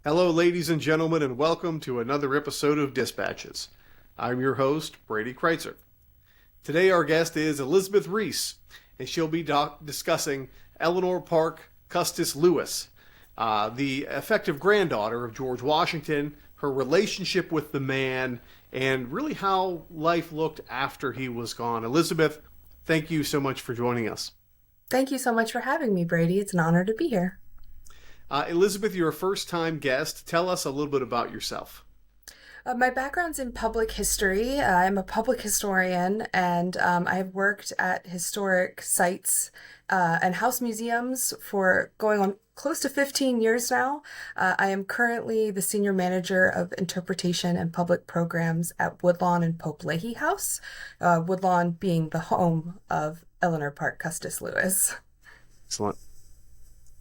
Hello, ladies and gentlemen, and welcome to another episode of Dispatches. I'm your host, Brady Kreitzer. Today, our guest is Elizabeth Reese, and she'll be discussing Eleanor Parke Custis Lewis, the effective granddaughter of George Washington, her relationship with the man, and really how life looked after he was gone. Elizabeth, thank you so much for joining us. Thank you so much for having me, Brady. It's an honor to be here. Elizabeth, you're a first-time guest. Tell us a little bit about yourself. My background's in public history. I'm a public historian, and I've worked at historic sites and house museums for going on close to 15 years now. I am currently the senior manager of interpretation and public programs at Woodlawn and Pope Leahy House, Woodlawn being the home of Eleanor Parke Custis Lewis. Excellent.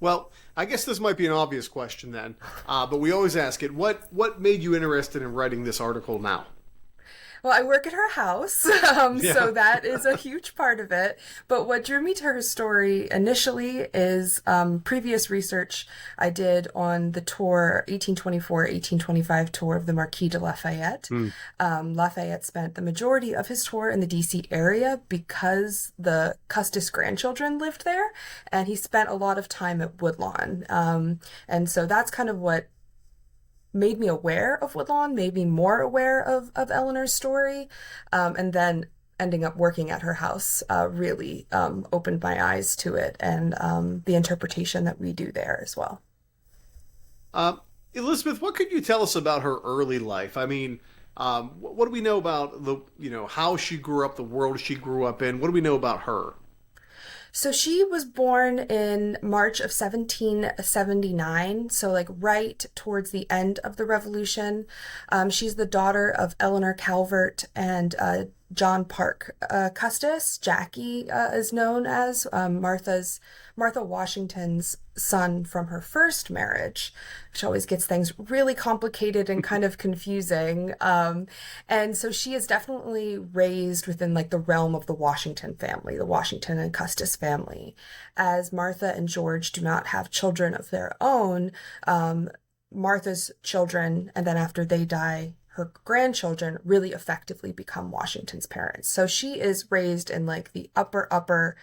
Well, I guess this might be an obvious question then, but we always ask it. What made you interested in writing this article now? Well, I work at her house, so that is a huge part of it. But what drew me to her story initially is previous research I did on the tour, 1824-1825 tour of the Marquis de Lafayette. Lafayette spent the majority of his tour in the D.C. area because the Custis grandchildren lived there, and he spent a lot of time at Woodlawn. And so that's kind of what made me aware of Woodlawn, made me more aware of Eleanor's story, and then ending up working at her house really opened my eyes to it and the interpretation that we do there as well. Elizabeth, what could you tell us about her early life? I mean, what do we know about how she grew up, the world she grew up in? What do we know about her? So she was born in March of 1779, so like right towards the end of the Revolution. She's the daughter of Eleanor Calvert and John Parke Custis. Jackie is known as Martha Washington's son from her first marriage, which always gets things really complicated and kind of confusing. And so she is definitely raised within like the realm of the Washington family, the Washington and Custis family. As Martha and George do not have children of their own, Martha's children, and then after they die, her grandchildren really effectively become Washington's parents. So she is raised in like the upper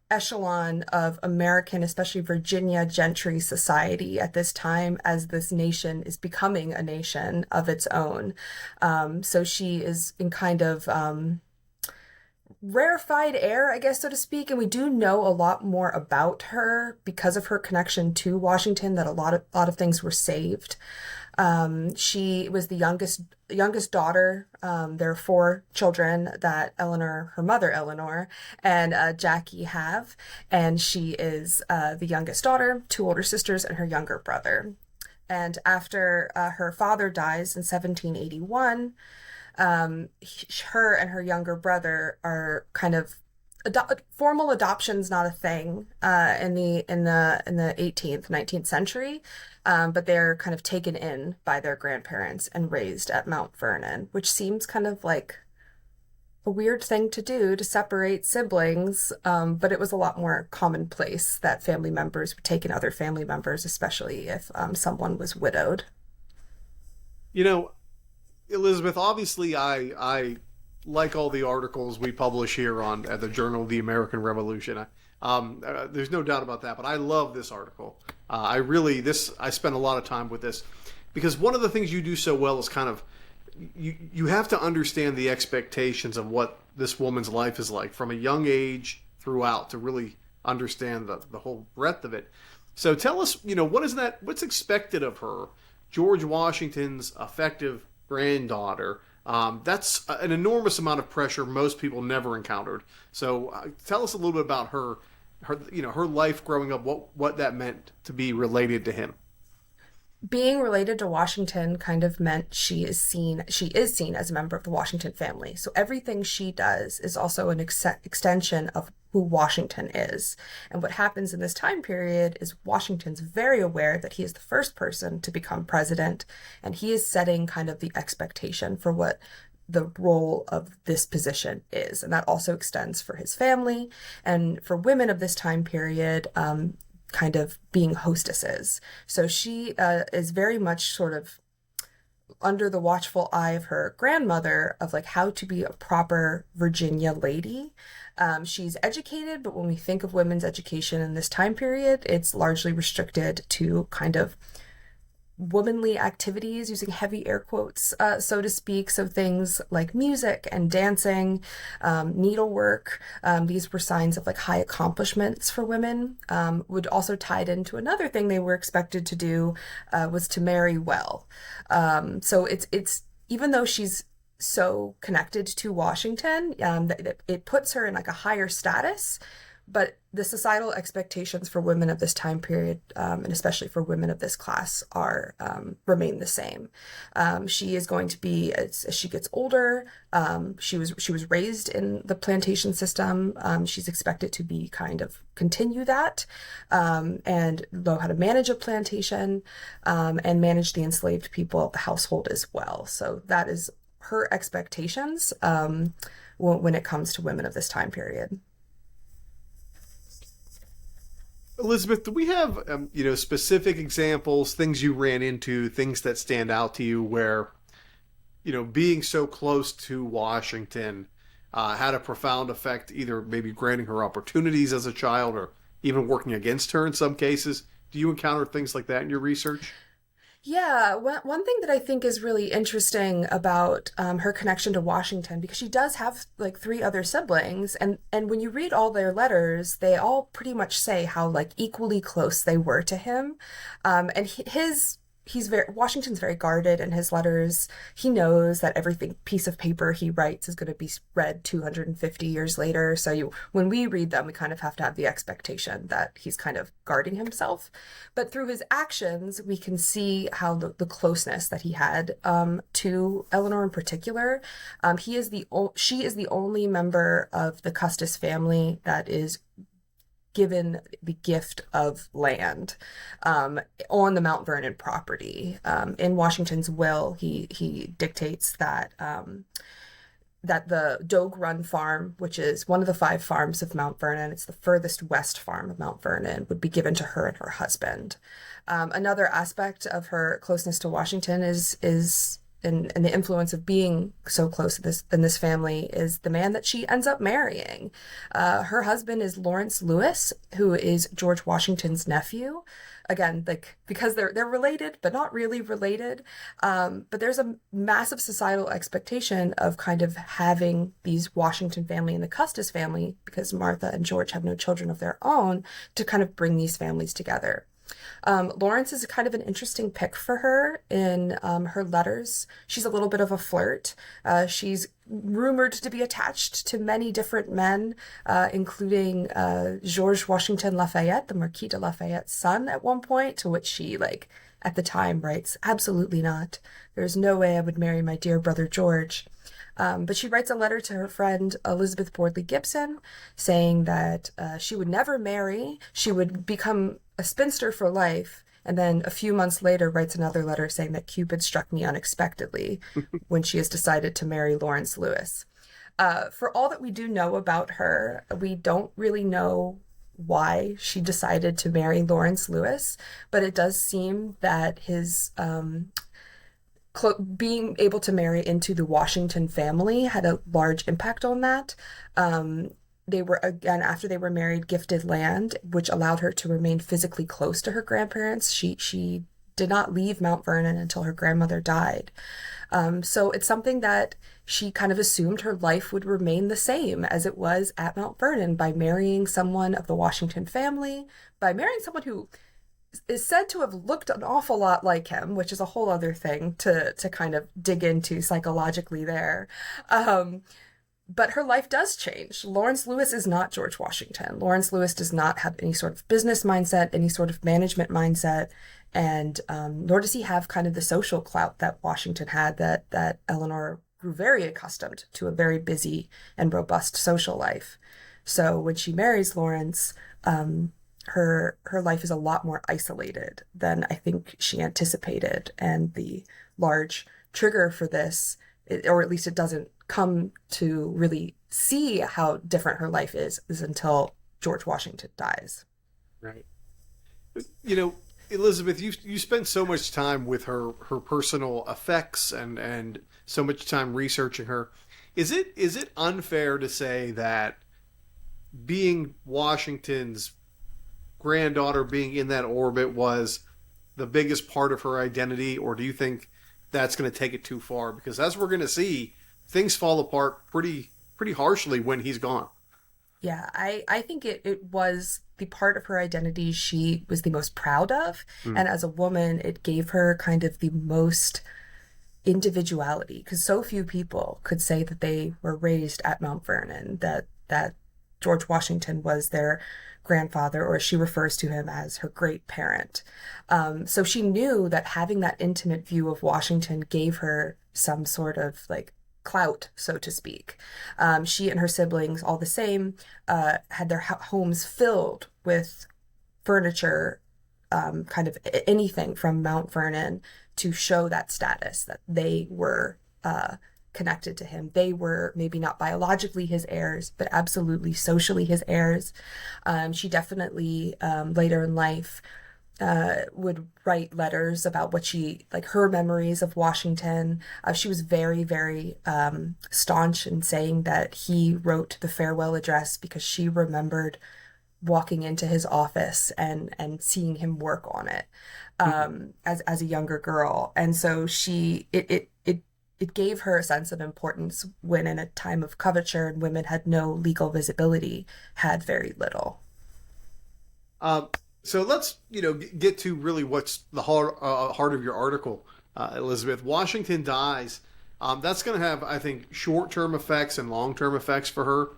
echelon of American, especially Virginia gentry society at this time as this nation is becoming a nation of its own. So she is in kind of rarefied air, I guess, so to speak. And we do know a lot more about her because of her connection to Washington, that a lot of things were saved. She was the youngest daughter. There are four children that her mother Eleanor, and Jackie have, and she is the youngest daughter, two older sisters, and her younger brother. And after her father dies in 1781, her and her younger brother are kind of formal adoption's not a thing in the 18th, 19th century, but they're kind of taken in by their grandparents and raised at Mount Vernon, which seems kind of like a weird thing to do, to separate siblings, but it was a lot more commonplace that family members would take in other family members, especially if someone was widowed. You know, Elizabeth, obviously I like all the articles we publish here at the Journal of the American Revolution. There's no doubt about that, but I love this article. I spend a lot of time with this because one of the things you do so well is kind of, you have to understand the expectations of what this woman's life is like from a young age throughout to really understand the whole breadth of it. So tell us, what's expected of her, George Washington's effective granddaughter. That's an enormous amount of pressure most people never encountered. So tell us a little bit about her life growing up, what that meant to be related to him. Being related to Washington kind of meant she is seen as a member of the Washington family. So everything she does is also an extension of who Washington is. And what happens in this time period is Washington's very aware that he is the first person to become president, and he is setting kind of the expectation for what the role of this position is. And that also extends for his family. And for women of this time period, kind of being hostesses. So she is very much sort of under the watchful eye of her grandmother of like how to be a proper Virginia lady. She's educated, but when we think of women's education in this time period, it's largely restricted to kind of womanly activities, using heavy air quotes, so to speak. So things like music and dancing, needlework, these were signs of like high accomplishments for women. Would also tied into another thing they were expected to do was to marry well. So it's even though she's so connected to Washington, it puts her in like a higher status, but the societal expectations for women of this time period, and especially for women of this class, are remain the same. She is going to be, as she gets older, she was raised in the plantation system. She's expected to be kind of continue that, and know how to manage a plantation, and manage the enslaved people of the household as well. So that is her expectations when it comes to women of this time period. Elizabeth, do we have specific examples, things you ran into, things that stand out to you where being so close to Washington had a profound effect, either maybe granting her opportunities as a child or even working against her in some cases? Do you encounter things like that in your research? Yeah, one thing that I think is really interesting about her connection to Washington, because she does have like three other siblings, and when you read all their letters, they all pretty much say how like equally close they were to him, and he's very Washington's very guarded in his letters. He knows that everything piece of paper he writes is going to be read 250 years later. So when we read them, we kind of have to have the expectation that he's kind of guarding himself. But through his actions, we can see how the closeness that he had to Eleanor in particular. She is the only member of the Custis family that is given the gift of land on the Mount Vernon property. In Washington's will, he dictates that the Dogue Run farm, which is one of the five farms of Mount Vernon, it's the furthest west farm of Mount Vernon, would be given to her and her husband. Another aspect of her closeness to Washington is and the influence of being so close to this in this family is the man that she ends up marrying. Her husband is Lawrence Lewis, who is George Washington's nephew. Again, like because they're related, but not really related. But there's a massive societal expectation of kind of having these Washington family and the Custis family, because Martha and George have no children of their own, to kind of bring these families together. Lawrence is kind of an interesting pick for her in her letters. She's a little bit of a flirt. She's rumored to be attached to many different men, including George Washington Lafayette, the Marquis de Lafayette's son, at one point, to which she, like, at the time writes, "Absolutely not. There's no way I would marry my dear brother George." But she writes a letter to her friend Elizabeth Bordley Gibson saying that she would never marry, she would become a spinster for life, and then a few months later writes another letter saying that Cupid struck me unexpectedly when she has decided to marry Lawrence Lewis. For all that we do know about her, we don't really know why she decided to marry Lawrence Lewis, but it does seem that his being able to marry into the Washington family had a large impact on that. They were, again, after they were married, gifted land, which allowed her to remain physically close to her grandparents. She did not leave Mount Vernon until her grandmother died. So it's something that she kind of assumed her life would remain the same as it was at Mount Vernon by marrying someone of the Washington family, by marrying someone who is said to have looked an awful lot like him, which is a whole other thing to kind of dig into psychologically there. But her life does change. Lawrence Lewis is not George Washington. Lawrence Lewis does not have any sort of business mindset, any sort of management mindset, and nor does he have kind of the social clout that Washington had, that Eleanor grew very accustomed to, a very busy and robust social life. So when she marries Lawrence, her life is a lot more isolated than I think she anticipated, and the large trigger for this, or at least it doesn't come to really see how different her life is until George Washington dies. Right. You know, Elizabeth, you spent so much time with her personal effects and so much time researching her. Is it unfair to say that being Washington's granddaughter, being in that orbit, was the biggest part of her identity, or do you think that's going to take it too far? Because as we're going to see, things fall apart pretty harshly when he's gone. Yeah, I think it was the part of her identity she was the most proud of. Mm. And as a woman, it gave her kind of the most individuality because so few people could say that they were raised at Mount Vernon, that George Washington was their grandfather, or she refers to him as her great parent. So she knew that having that intimate view of Washington gave her some sort of like clout, so to speak. She and her siblings, all the same, had their homes filled with furniture, kind of anything from Mount Vernon to show that status that they were connected to him. They were maybe not biologically his heirs, but absolutely socially his heirs. She definitely later in life would write letters about what she, like her memories of Washington. She was very, very staunch in saying that he wrote the farewell address because she remembered walking into his office and seeing him work on it as a younger girl. And so it gave her a sense of importance when in a time of coverture and women had no legal visibility, had very little. Um, so let's get to really what's the heart of your article, Elizabeth. Washington dies. That's going to have, I think, short-term effects and long-term effects for her.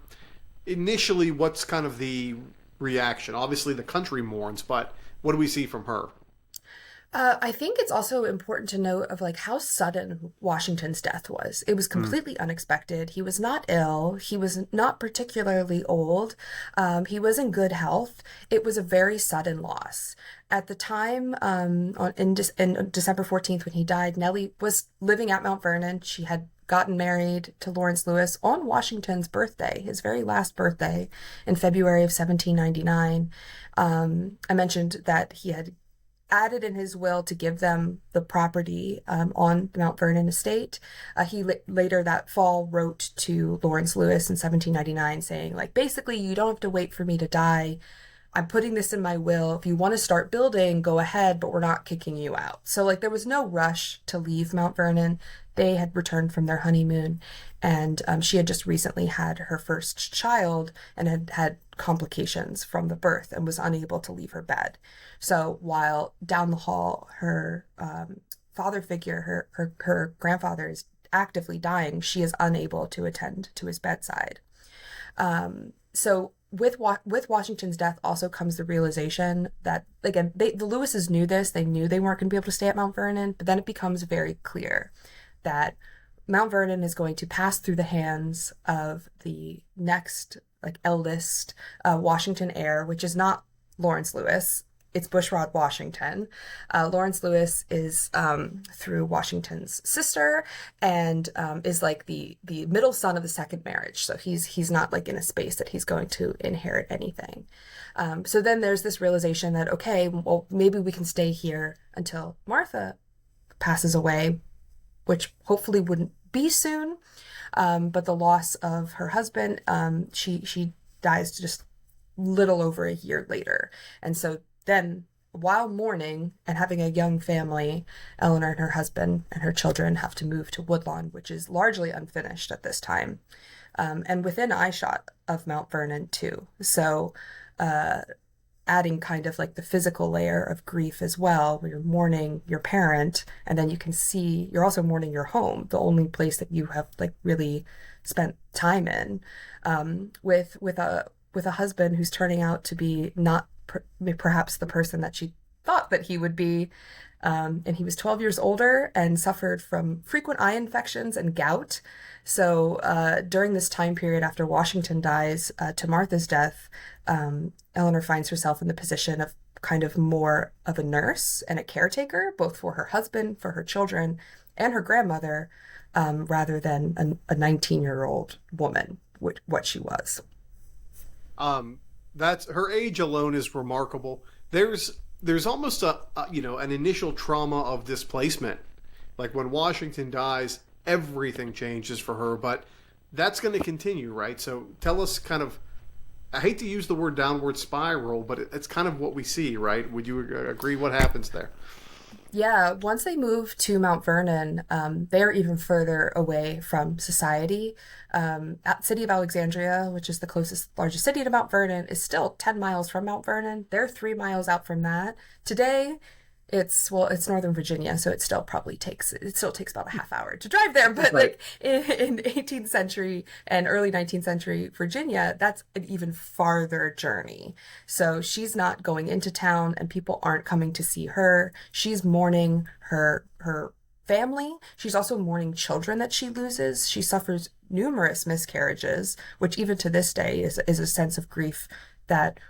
Initially, what's kind of the reaction? Obviously, the country mourns, but what do we see from her? I think it's also important to note of like how sudden Washington's death was. It was Mm. completely unexpected. He was not ill. He was not particularly old. He was in good health. It was a very sudden loss. At the time, in December 14th, when he died, Nellie was living at Mount Vernon. She had gotten married to Lawrence Lewis on Washington's birthday, his very last birthday in February of 1799. I mentioned that he had added in his will to give them the property on the Mount Vernon estate. Later that fall wrote to Lawrence Lewis in 1799 saying, like, basically, you don't have to wait for me to die. I'm putting this in my will. If you want to start building, go ahead, but we're not kicking you out. So, like, there was no rush to leave Mount Vernon. They had returned from their honeymoon, and she had just recently had her first child and had had complications from the birth and was unable to leave her bed. So, while down the hall, her father figure, her grandfather, is actively dying, she is unable to attend to his bedside. So with Washington's death also comes the realization that, again, the Lewises knew this. They knew they weren't going to be able to stay at Mount Vernon, but then it becomes very clear that Mount Vernon is going to pass through the hands of the next, like, eldest Washington heir, which is not Lawrence Lewis. It's Bushrod Washington. Lawrence Lewis is through Washington's sister and is like the middle son of the second marriage. So he's not like in a space that he's going to inherit anything. So then there's this realization that, okay, well, maybe we can stay here until Martha passes away, which hopefully wouldn't be soon. But the loss of her husband, she dies just little over a year later. And so then, while mourning and having a young family, Eleanor and her husband and her children have to move to Woodlawn, which is largely unfinished at this time, and within eyeshot of Mount Vernon too. So, adding kind of like the physical layer of grief as well, where you're mourning your parent, and then you can see you're also mourning your home, the only place that you have like really spent time in, with a husband who's turning out to be not perhaps the person that she thought that he would be. And he was 12 years older and suffered from frequent eye infections and gout. So during this time period after Washington dies to Martha's death, Eleanor finds herself in the position of kind of more of a nurse and a caretaker, both for her husband, for her children, and her grandmother, rather than a 19-year-old woman, what she was. That's her age alone is remarkable. There's there's almost an initial trauma of displacement. Like when Washington dies, everything changes for her, but that's going to continue, right? So tell us kind of. I hate to use the word downward spiral, but it's kind of what we see, right? Would you agree? What happens there? Yeah, once they move to Mount Vernon, they're even further away from society. City of Alexandria, which is the closest, largest city to Mount Vernon, is still 10 miles from Mount Vernon. They're 3 miles out from that. Today, it's Northern Virginia, so it still takes about a half hour to drive there. But Right. like in 18th century and early 19th century Virginia, that's an even farther journey. So she's not going into town, and people aren't coming to see her. She's mourning her family. She's also mourning children that she loses. She suffers numerous miscarriages, which even to this day is a sense of grief that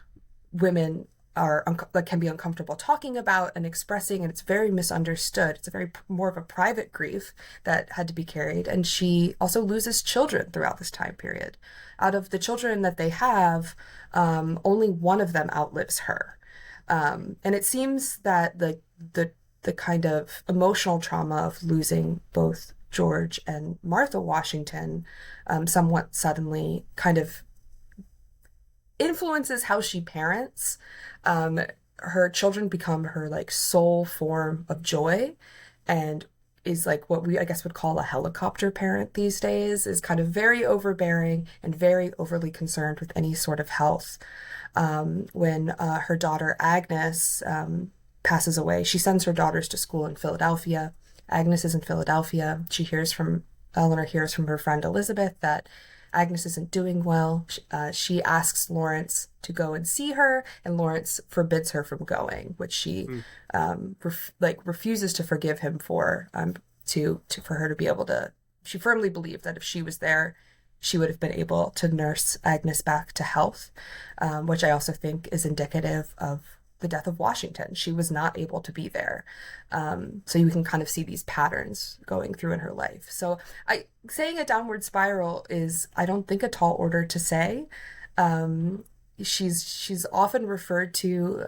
women that can be uncomfortable talking about and expressing, and it's very misunderstood. It's a very more of a private grief that had to be carried, and she also loses children throughout this time period. Out of the children that they have, only one of them outlives her, and it seems that the kind of emotional trauma of losing both George and Martha Washington, somewhat suddenly, kind of influences how she parents. Um, Her children become her like sole form of joy, and is like what we I guess would call a helicopter parent these days, is kind of very overbearing and very overly concerned with any sort of health. When her daughter Agnes passes away, she sends her daughters to school in Philadelphia. Agnes is in Philadelphia. Eleanor hears from her friend Elizabeth that Agnes isn't doing well. She asks Lawrence to go and see her, and Lawrence forbids her from going, which she Mm. refuses to forgive him for her to be able to. She firmly believed that if she was there, she would have been able to nurse Agnes back to health, which I also think is indicative of the death of Washington. She was not able to be there. So you can kind of see these patterns going through in her life. So saying a downward spiral is, I don't think, a tall order to say. She's often referred to,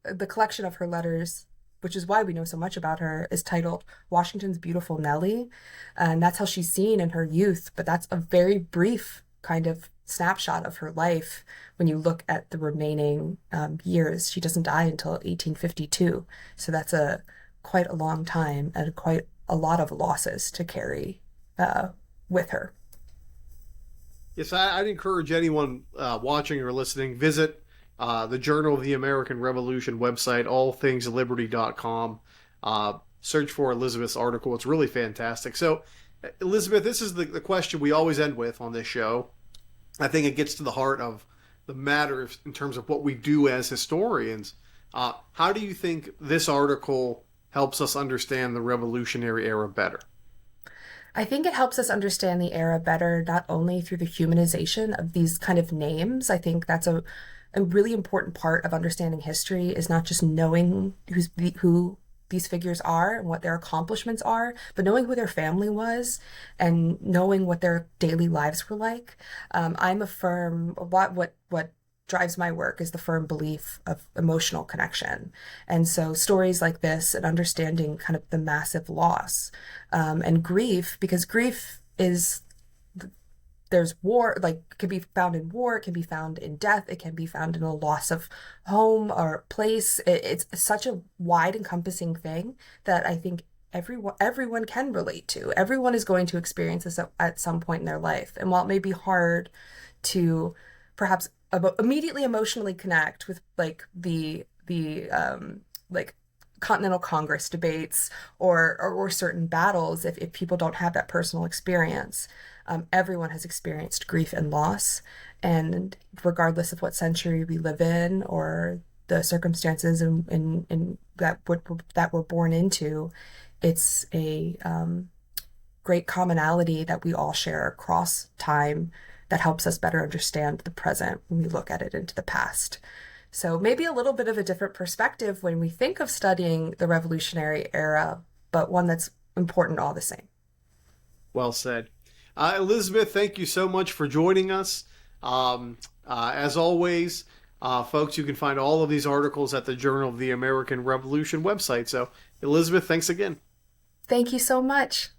the collection of her letters, which is why we know so much about her, is titled Washington's Beautiful Nellie. And that's how she's seen in her youth, but that's a very brief kind of snapshot of her life when you look at the remaining years. She doesn't die until 1852, so that's a quite a long time and quite a lot of losses to carry with her. Yes, I'd encourage anyone watching or listening, visit the Journal of the American Revolution website, allthingsliberty.com. Search for Elizabeth's article. It's really fantastic. So, Elizabeth, this is the question we always end with on this show. I think it gets to the heart of the matter in terms of what we do as historians. How do you think this article helps us understand the Revolutionary Era better? I think it helps us understand the era better, not only through the humanization of these kind of names. I think that's a really important part of understanding history, is not just knowing who these figures are and what their accomplishments are, but knowing who their family was and knowing what their daily lives were like. I'm a firm, what drives my work is the firm belief of emotional connection. And so stories like this and understanding kind of the massive loss and grief, because grief is, there's war, like it can be found in war, it can be found in death, it can be found in a loss of home or place. It's such a wide encompassing thing that I think everyone can relate to. Everyone is going to experience this at some point in their life. And while it may be hard to perhaps immediately emotionally connect with like the like Continental Congress debates or certain battles, if people don't have that personal experience, everyone has experienced grief and loss, and regardless of what century we live in or the circumstances in that we're born into, it's a great commonality that we all share across time that helps us better understand the present when we look at it into the past. So maybe a little bit of a different perspective when we think of studying the Revolutionary Era, but one that's important all the same. Well said. Elizabeth, thank you so much for joining us. As always, Folks, you can find all of these articles at the Journal of the American Revolution website. So, Elizabeth, thanks again. Thank you so much.